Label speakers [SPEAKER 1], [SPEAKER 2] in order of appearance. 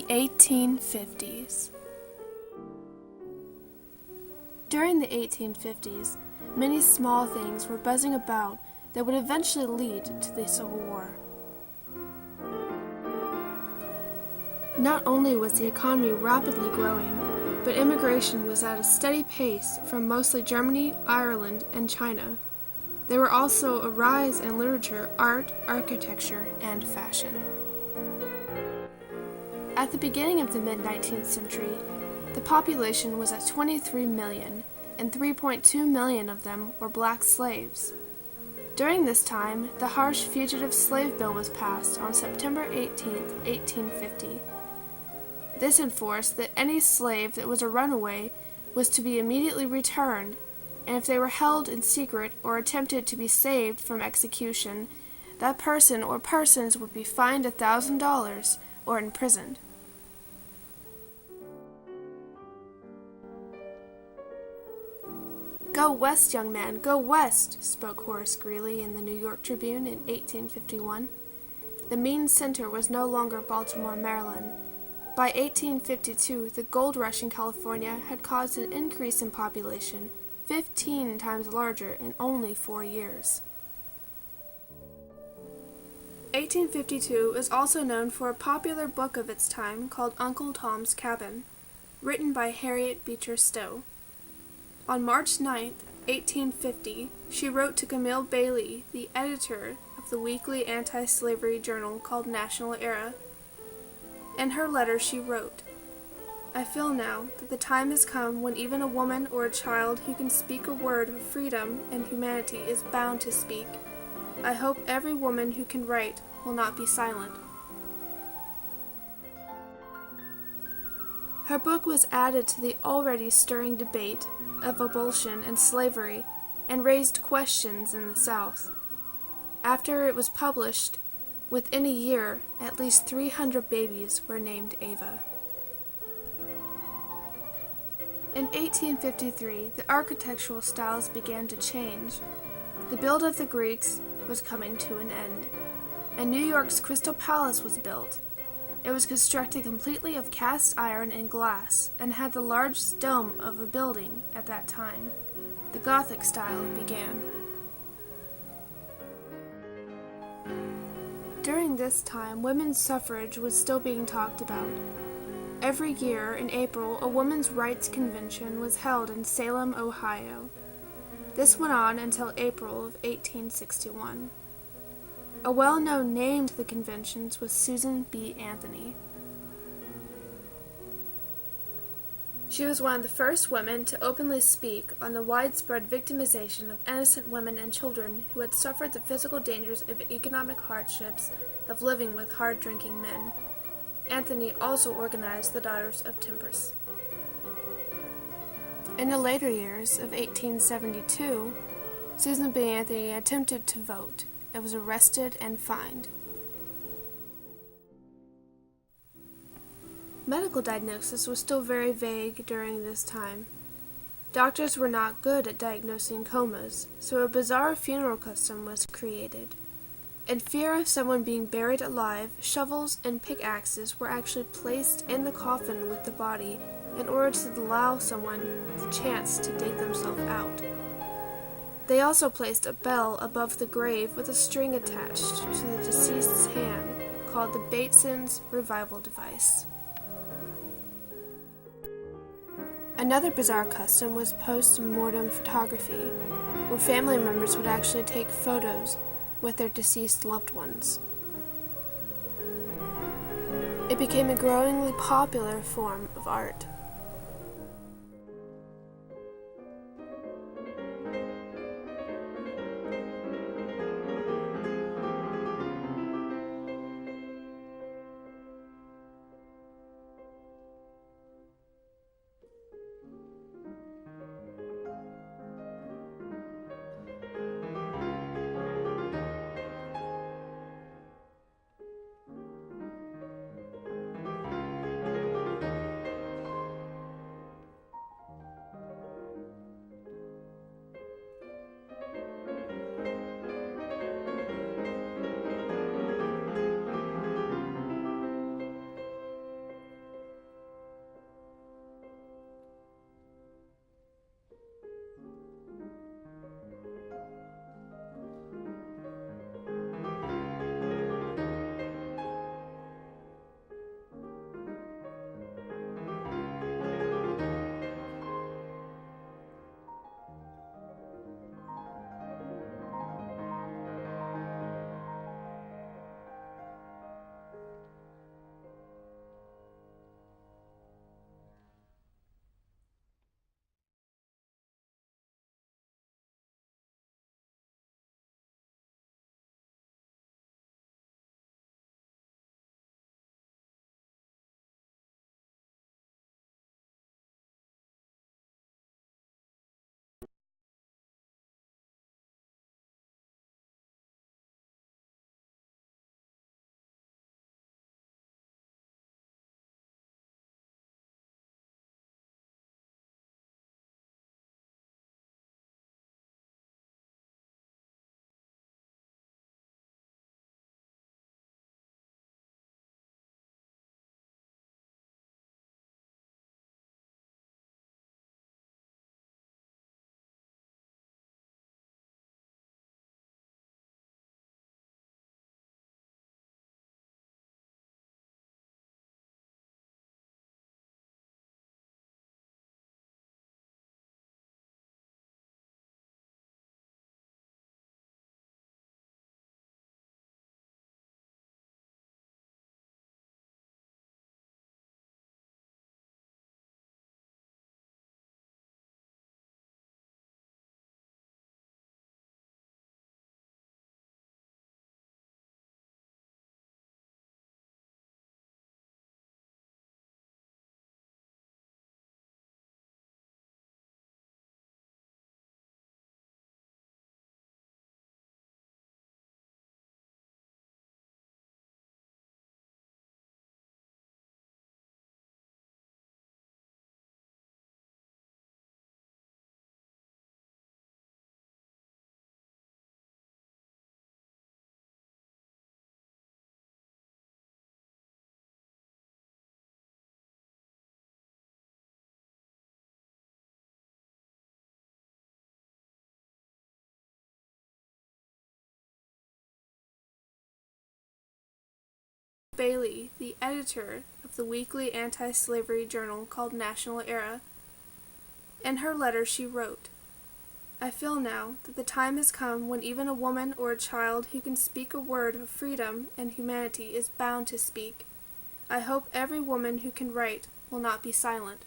[SPEAKER 1] The 1850s. During the 1850s, many small things were buzzing about that would eventually lead to the Civil War. Not only was the economy rapidly growing, but immigration was at a steady pace from mostly Germany, Ireland, and China. There were also a rise in literature, art, architecture, and fashion. At the beginning of the mid-19th century, the population was at 23 million, and 3.2 million of them were black slaves. During this time, the harsh Fugitive Slave Bill was passed on September 18, 1850. This enforced that any slave that was a runaway was to be immediately returned, and if they were held in secret or attempted to be saved from execution, that person or persons would be fined $1,000 or imprisoned. "Go west, young man, go west," spoke Horace Greeley in the New York Tribune in 1851. The mean center was no longer Baltimore, Maryland. By 1852, the gold rush in California had caused an increase in population 15 times larger in only 4 years. 1852 is also known for a popular book of its time called Uncle Tom's Cabin, written by Harriet Beecher Stowe. On March 9, 1850, she wrote to Camille Bailey, the editor of the weekly anti-slavery journal called National Era. In her letter she wrote, "I feel now that the time has come when even a woman or a child who can speak a word of freedom and humanity is bound to speak. I hope every woman who can write will not be silent." Her book was added to the already stirring debate of abolition and slavery and raised questions in the South. After it was published, within a year, at least 300 babies were named Ava. In 1853, the architectural styles began to change. The build of the Greeks was coming to an end, and New York's Crystal Palace was built. It was constructed completely of cast iron and glass, and had the largest dome of a building at that time. The Gothic style began. During this time, women's suffrage was still being talked about. Every year, in April, a women's rights convention was held in Salem, Ohio. This went on until April of 1861. A well-known name to the conventions was Susan B. Anthony. She was one of the first women to openly speak on the widespread victimization of innocent women and children who had suffered the physical dangers of economic hardships of living with hard-drinking men. Anthony also organized the Daughters of Temperance. In the later years of 1872, Susan B. Anthony attempted to vote. It was arrested and fined. Medical diagnosis was still very vague during this time. Doctors were not good at diagnosing comas, so a bizarre funeral custom was created. In fear of someone being buried alive, shovels and pickaxes were actually placed in the coffin with the body in order to allow someone the chance to dig themselves out. They also placed a bell above the grave with a string attached to the deceased's hand, called the Bateson's revival device. Another bizarre custom was post-mortem photography, where family members would actually take photos with their deceased loved ones. It became a growingly popular form of art. Bailey, the editor of the weekly anti-slavery journal called National Era. In her letter she wrote, "I feel now that the time has come when even a woman or a child who can speak a word of freedom and humanity is bound to speak. I hope every woman who can write will not be silent."